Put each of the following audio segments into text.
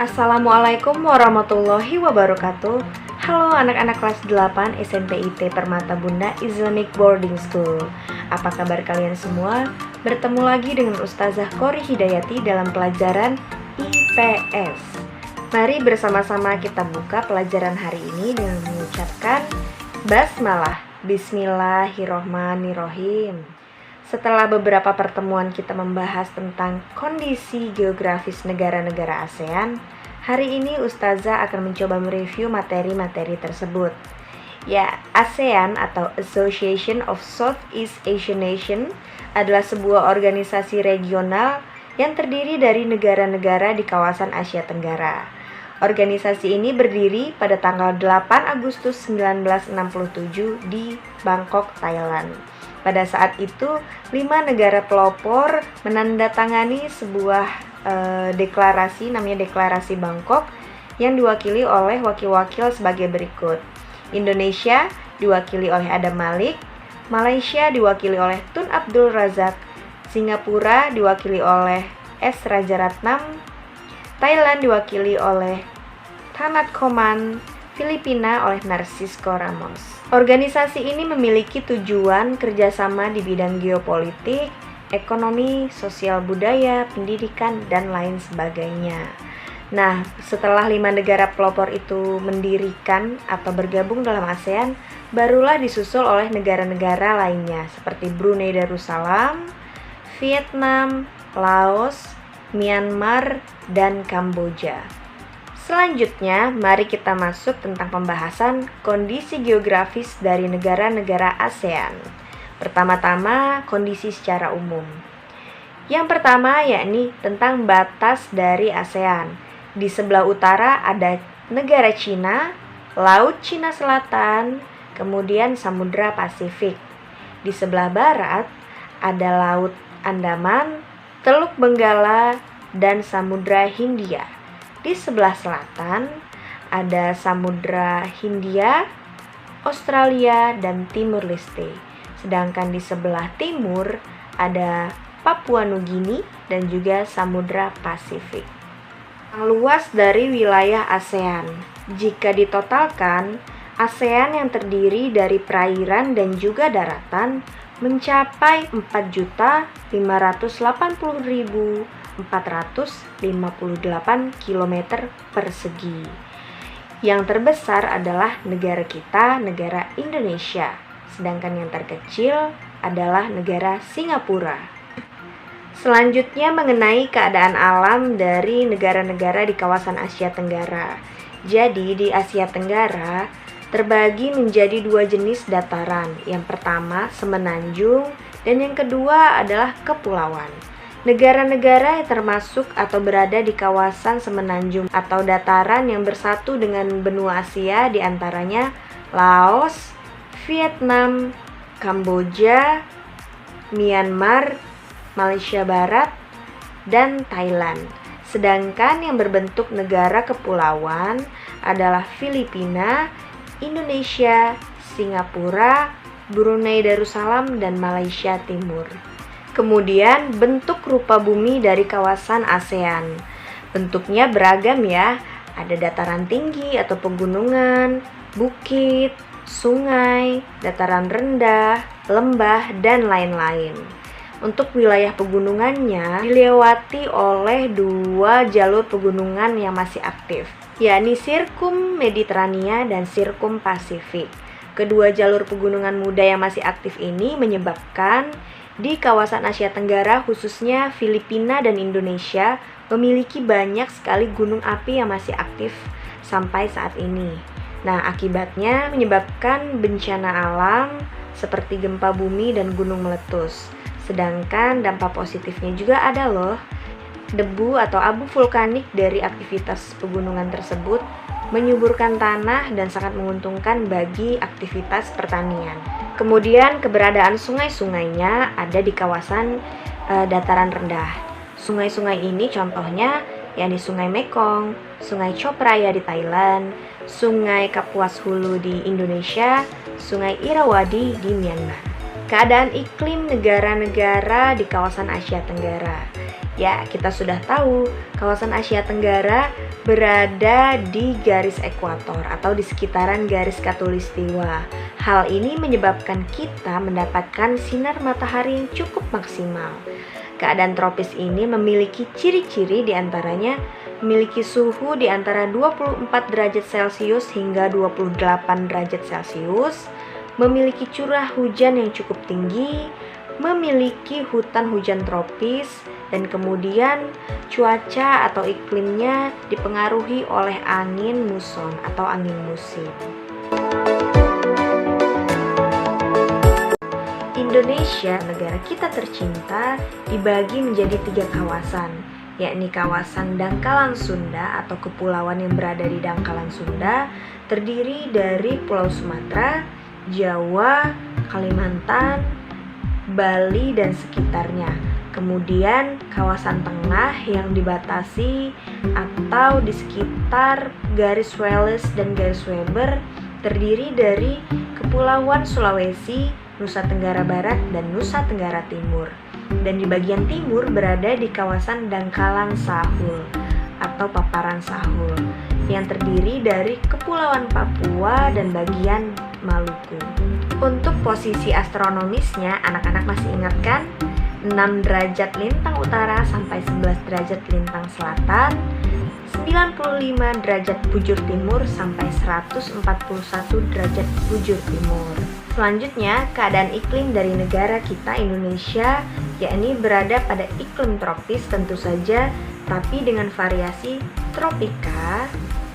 Assalamualaikum warahmatullahi wabarakatuh. Halo anak-anak kelas 8 SMP IT Permata Bunda Islamic Boarding School. Apa kabar kalian semua? Bertemu lagi dengan Ustazah Kori Hidayati dalam pelajaran IPS. Mari bersama-sama kita buka pelajaran hari ini dengan mengucapkan basmalah. Bismillahirrohmanirrohim. Setelah beberapa pertemuan kita membahas tentang kondisi geografis negara-negara ASEAN, hari ini Ustazah akan mencoba mereview materi-materi tersebut. Ya, ASEAN atau Association of Southeast Asian Nations adalah sebuah organisasi regional yang terdiri dari negara-negara di kawasan Asia Tenggara. Organisasi ini berdiri pada tanggal 8 Agustus 1967 di Bangkok, Thailand. Pada saat itu, 5 negara pelopor menandatangani sebuah deklarasi, namanya Deklarasi Bangkok, yang diwakili oleh wakil-wakil sebagai berikut. Indonesia diwakili oleh Adam Malik, Malaysia diwakili oleh Tun Abdul Razak, Singapura diwakili oleh S. Rajaratnam, Thailand diwakili oleh Thanat Khoman, Filipina oleh Narcisco Ramos. Organisasi ini memiliki tujuan kerjasama di bidang geopolitik, ekonomi, sosial budaya, pendidikan, dan lain sebagainya. Nah, setelah 5 negara pelopor itu mendirikan atau bergabung dalam ASEAN, barulah disusul oleh negara-negara lainnya seperti Brunei Darussalam, Vietnam, Laos, Myanmar, dan Kamboja. Selanjutnya, mari kita masuk tentang pembahasan kondisi geografis dari negara-negara ASEAN. Pertama-tama, kondisi secara umum. Yang pertama yakni tentang batas dari ASEAN. Di sebelah utara ada negara Cina, Laut Cina Selatan, kemudian Samudra Pasifik. Di sebelah barat ada Laut Andaman, Teluk Benggala, dan Samudra Hindia. Di sebelah selatan ada Samudra Hindia, Australia, dan Timur Leste. Sedangkan di sebelah timur ada Papua Nugini dan juga Samudra Pasifik. Luas dari wilayah ASEAN. Jika ditotalkan, ASEAN yang terdiri dari perairan dan juga daratan mencapai 4.480.458 km persegi. Yang terbesar adalah negara kita, negara Indonesia. Sedangkan yang terkecil adalah negara Singapura. Selanjutnya mengenai keadaan alam dari negara-negara di kawasan Asia Tenggara. Jadi di Asia Tenggara terbagi menjadi 2 jenis dataran. Yang pertama semenanjung dan yang kedua adalah kepulauan. Negara-negara yang termasuk atau berada di kawasan semenanjung atau dataran yang bersatu dengan benua Asia diantaranya Laos, Vietnam, Kamboja, Myanmar, Malaysia Barat, dan Thailand. Sedangkan yang berbentuk negara kepulauan adalah Filipina, Indonesia, Singapura, Brunei Darussalam, dan Malaysia Timur. Kemudian bentuk rupa bumi dari kawasan ASEAN. Bentuknya beragam ya, ada dataran tinggi atau pegunungan, bukit, sungai, dataran rendah, lembah, dan lain-lain. Untuk wilayah pegunungannya dilewati oleh 2 jalur pegunungan yang masih aktif, yakni Sirkum Mediterania dan Sirkum Pasifik. Kedua jalur pegunungan muda yang masih aktif ini menyebabkan di kawasan Asia Tenggara khususnya Filipina dan Indonesia memiliki banyak sekali gunung api yang masih aktif sampai saat ini. Nah, akibatnya menyebabkan bencana alam seperti gempa bumi dan gunung meletus. Sedangkan dampak positifnya juga ada loh. Debu atau abu vulkanik dari aktivitas pegunungan tersebut menyuburkan tanah dan sangat menguntungkan bagi aktivitas pertanian. Kemudian keberadaan sungai-sungainya ada di kawasan dataran rendah. Sungai-sungai ini contohnya yakni Sungai Mekong, Sungai Chao Phraya di Thailand, Sungai Kapuas Hulu di Indonesia, Sungai Irrawaddy di Myanmar. Keadaan iklim negara-negara di kawasan Asia Tenggara. Ya, kita sudah tahu, kawasan Asia Tenggara berada di garis ekuator atau di sekitaran garis khatulistiwa. Hal ini menyebabkan kita mendapatkan sinar matahari yang cukup maksimal. Keadaan tropis ini memiliki ciri-ciri diantaranya memiliki suhu di antara 24 derajat Celcius hingga 28 derajat Celcius, memiliki curah hujan yang cukup tinggi, memiliki hutan hujan tropis, dan kemudian cuaca atau iklimnya dipengaruhi oleh angin muson atau angin musim. Indonesia, negara kita tercinta, dibagi menjadi 3 kawasan, yakni kawasan Dangkalan Sunda atau kepulauan yang berada di Dangkalan Sunda, terdiri dari Pulau Sumatera, Jawa, Kalimantan, Bali, dan sekitarnya. Kemudian kawasan tengah yang dibatasi atau di sekitar garis Wallace dan garis Weber terdiri dari Kepulauan Sulawesi, Nusa Tenggara Barat, dan Nusa Tenggara Timur. Dan di bagian timur berada di kawasan Dangkalan Sahul atau Paparan Sahul yang terdiri dari Kepulauan Papua dan bagian Maluku. Untuk posisi astronomisnya, anak-anak masih ingat kan? 6 derajat lintang utara sampai 11 derajat lintang selatan, 95 derajat bujur timur sampai 141 derajat bujur timur. Selanjutnya, keadaan iklim dari negara kita Indonesia, yakni berada pada iklim tropis tentu saja, tapi dengan variasi tropika,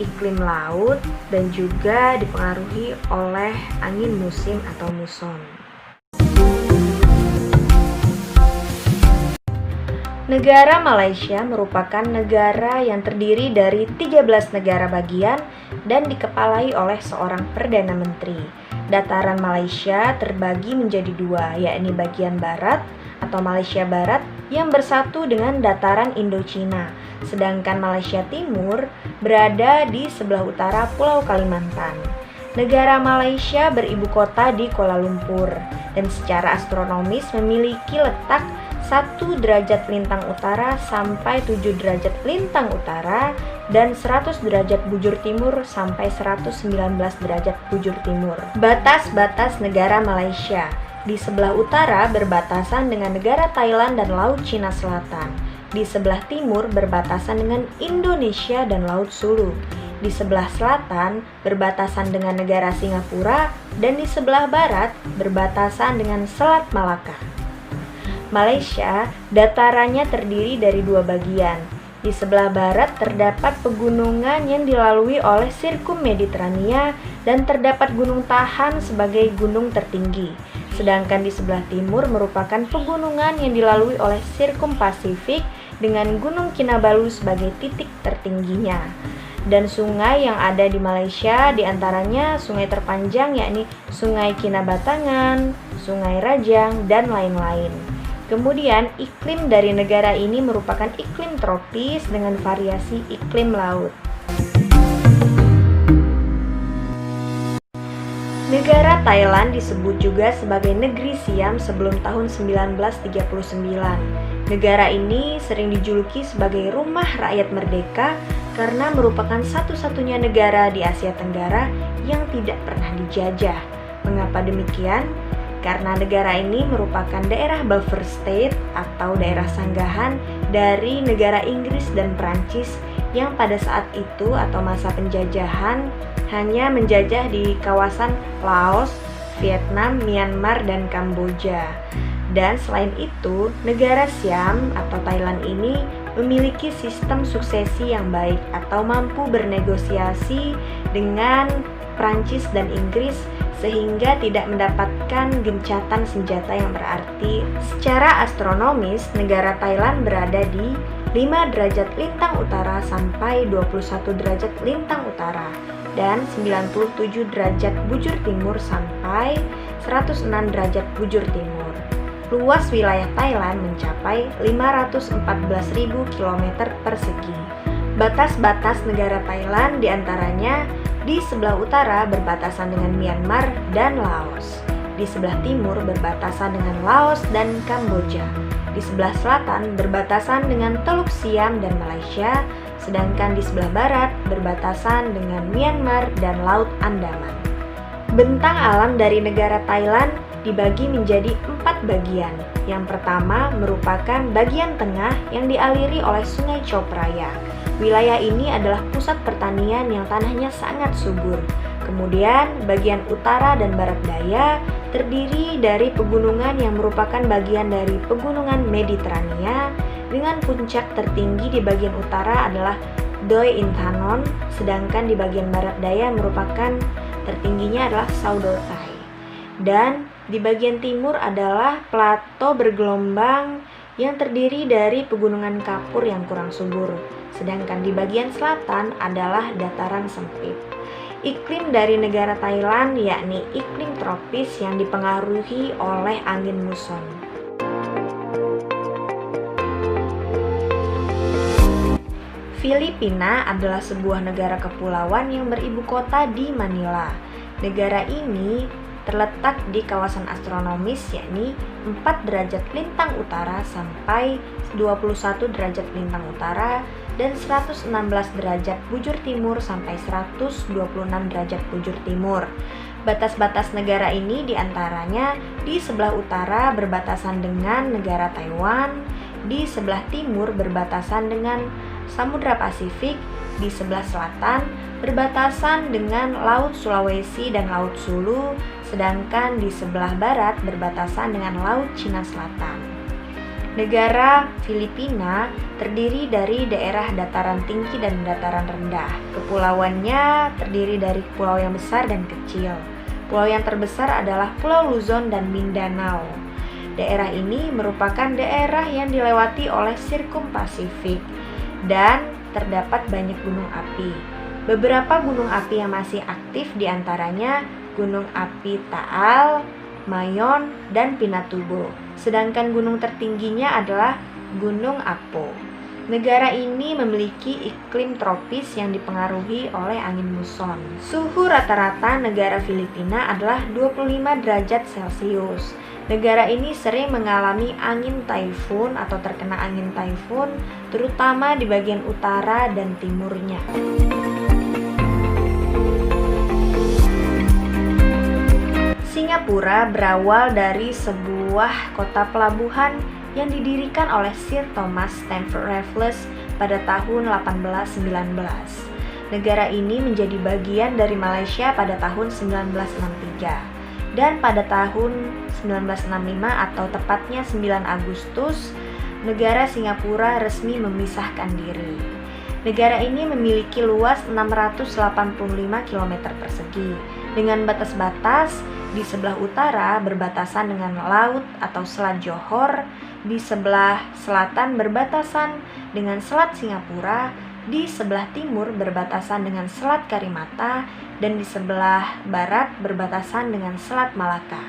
iklim laut, dan juga dipengaruhi oleh angin musim atau muson. Negara Malaysia merupakan negara yang terdiri dari 13 negara bagian dan dikepalai oleh seorang Perdana Menteri. Dataran Malaysia terbagi menjadi 2, yakni bagian barat atau Malaysia Barat yang bersatu dengan dataran Indochina, sedangkan Malaysia Timur berada di sebelah utara Pulau Kalimantan. Negara Malaysia beribu kota di Kuala Lumpur dan secara astronomis memiliki letak 1 derajat lintang utara sampai 7 derajat lintang utara dan 100 derajat bujur timur sampai 119 derajat bujur timur. Batas-batas negara Malaysia. Di sebelah utara berbatasan dengan negara Thailand dan Laut Cina Selatan. Di sebelah timur berbatasan dengan Indonesia dan Laut Sulu. Di sebelah selatan berbatasan dengan negara Singapura dan di sebelah barat berbatasan dengan Selat Malaka. Malaysia, datarannya terdiri dari 2 bagian. Di sebelah barat terdapat pegunungan yang dilalui oleh Sirkum Mediterania dan terdapat Gunung Tahan sebagai gunung tertinggi. Sedangkan di sebelah timur merupakan pegunungan yang dilalui oleh Sirkum Pasifik dengan Gunung Kinabalu sebagai titik tertingginya. Dan sungai yang ada di Malaysia diantaranya sungai terpanjang yakni Sungai Kinabatangan, Sungai Rajang, dan lain-lain. Kemudian iklim dari negara ini merupakan iklim tropis dengan variasi iklim laut. Negara Thailand disebut juga sebagai negeri Siam sebelum tahun 1939. Negara ini sering dijuluki sebagai rumah rakyat merdeka karena merupakan satu-satunya negara di Asia Tenggara yang tidak pernah dijajah. Mengapa demikian? Karena negara ini merupakan daerah buffer state atau daerah sanggahan dari negara Inggris dan Prancis yang pada saat itu atau masa penjajahan hanya menjajah di kawasan Laos, Vietnam, Myanmar, dan Kamboja. Dan selain itu, negara Siam atau Thailand ini memiliki sistem suksesi yang baik atau mampu bernegosiasi dengan Prancis dan Inggris sehingga tidak mendapatkan gencatan senjata yang berarti. Secara astronomis, negara Thailand berada di 5 derajat lintang utara sampai 21 derajat lintang utara dan 97 derajat bujur timur sampai 106 derajat bujur timur. Luas wilayah Thailand mencapai 514.000 km persegi. Batas-batas negara Thailand diantaranya di sebelah utara berbatasan dengan Myanmar dan Laos. Di sebelah timur berbatasan dengan Laos dan Kamboja. Di sebelah selatan berbatasan dengan Teluk Siam dan Malaysia, sedangkan di sebelah barat berbatasan dengan Myanmar dan Laut Andaman. Bentang alam dari negara Thailand dibagi menjadi 4 bagian. Yang pertama merupakan bagian tengah yang dialiri oleh Sungai Chao Phraya. Wilayah ini adalah pusat pertanian yang tanahnya sangat subur. Kemudian bagian utara dan barat daya terdiri dari pegunungan yang merupakan bagian dari pegunungan Mediterania, dengan puncak tertinggi di bagian utara adalah Doi Inthanon, sedangkan di bagian barat daya merupakan tertingginya adalah Sudoktai. Dan di bagian timur adalah plato bergelombang yang terdiri dari pegunungan kapur yang kurang subur, sedangkan di bagian selatan adalah dataran sempit. Iklim dari negara Thailand yakni iklim tropis yang dipengaruhi oleh angin muson. Filipina adalah sebuah negara kepulauan yang beribu kota di Manila. Negara ini terletak di kawasan astronomis yakni 4 derajat lintang utara sampai 21 derajat lintang utara dan 116 derajat bujur timur sampai 126 derajat bujur timur. Batas-batas negara ini diantaranya di sebelah utara berbatasan dengan negara Taiwan, di sebelah timur berbatasan dengan Samudra Pasifik, di sebelah selatan berbatasan dengan Laut Sulawesi dan Laut Sulu, sedangkan di sebelah barat berbatasan dengan Laut Cina Selatan. Negara Filipina terdiri dari daerah dataran tinggi dan dataran rendah. Kepulauannya terdiri dari pulau yang besar dan kecil. Pulau yang terbesar adalah Pulau Luzon dan Mindanao. Daerah ini merupakan daerah yang dilewati oleh Sirkum Pasifik dan terdapat banyak gunung api. Beberapa gunung api yang masih aktif diantaranya Gunung Api Taal, Mayon, dan Pinatubo. Sedangkan gunung tertingginya adalah Gunung Apo. Negara ini memiliki iklim tropis yang dipengaruhi oleh angin muson. Suhu rata-rata negara Filipina adalah 25 derajat Celcius. Negara ini sering mengalami angin taifun atau terkena angin taifun, terutama di bagian utara dan timurnya. Singapura berawal dari sebuah kota pelabuhan yang didirikan oleh Sir Thomas Stamford Raffles pada tahun 1819. Negara ini menjadi bagian dari Malaysia pada tahun 1963 dan pada tahun 1965 atau tepatnya 9 Agustus, negara Singapura resmi memisahkan diri. Negara ini memiliki luas 685 km persegi dengan batas-batas. Di sebelah utara berbatasan dengan laut atau Selat Johor, di sebelah selatan berbatasan dengan Selat Singapura, di sebelah timur berbatasan dengan Selat Karimata, dan di sebelah barat berbatasan dengan Selat Malaka.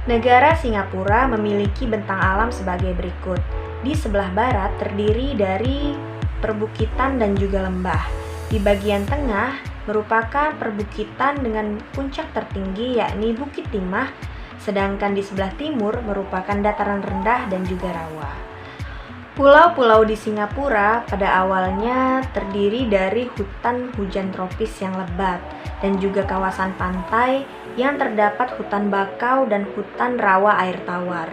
Negara Singapura memiliki bentang alam sebagai berikut. Di sebelah barat terdiri dari perbukitan dan juga lembah. Di bagian tengah merupakan perbukitan dengan puncak tertinggi yakni Bukit Timah, sedangkan di sebelah timur merupakan dataran rendah dan juga rawa. Pulau-pulau di Singapura pada awalnya terdiri dari hutan hujan tropis yang lebat dan juga kawasan pantai yang terdapat hutan bakau dan hutan rawa air tawar.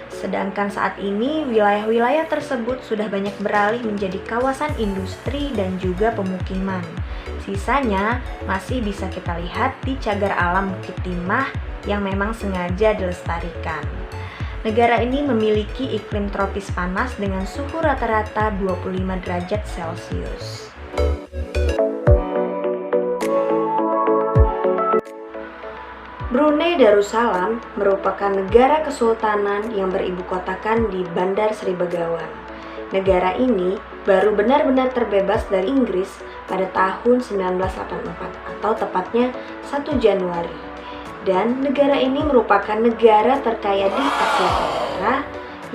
Sedangkan saat ini wilayah-wilayah tersebut sudah banyak beralih menjadi kawasan industri dan juga pemukiman. Sisanya masih bisa kita lihat di cagar alam Bukit Timah yang memang sengaja dilestarikan. Negara ini memiliki iklim tropis panas dengan suhu rata-rata 25 derajat Celcius. Brunei Darussalam merupakan negara kesultanan yang beribu kotakan di Bandar Sri Begawan. Negara ini baru benar-benar terbebas dari Inggris pada tahun 1984 atau tepatnya 1 Januari. Dan negara ini merupakan negara terkaya di Asia Tenggara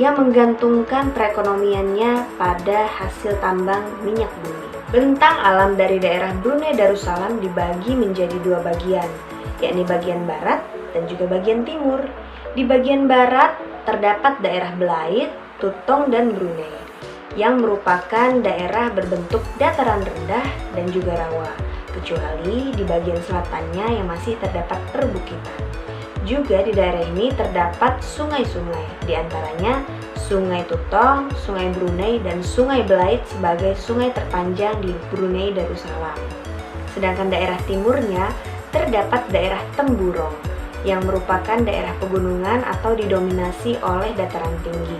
yang menggantungkan perekonomiannya pada hasil tambang minyak bumi. Bentang alam dari daerah Brunei Darussalam dibagi menjadi 2 bagian, yakni bagian barat dan juga bagian timur. Di bagian barat terdapat daerah Belait, Tutong, dan Brunei yang merupakan daerah berbentuk dataran rendah dan juga rawa, kecuali di bagian selatannya yang masih terdapat perbukitan. Juga di daerah ini terdapat sungai-sungai, di antaranya Sungai Tutong, Sungai Brunei, dan Sungai Belait sebagai sungai terpanjang di Brunei Darussalam. Sedangkan daerah timurnya terdapat daerah Temburong yang merupakan daerah pegunungan atau didominasi oleh dataran tinggi.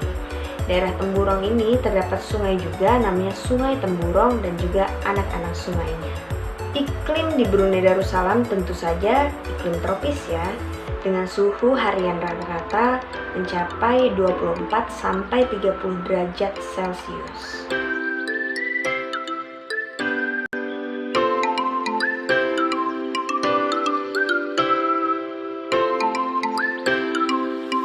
Daerah Temburong ini terdapat sungai juga namanya Sungai Temburong dan juga anak-anak sungainya. Iklim di Brunei Darussalam tentu saja iklim tropis ya, dengan suhu harian rata-rata mencapai 24 sampai 30 derajat Celcius.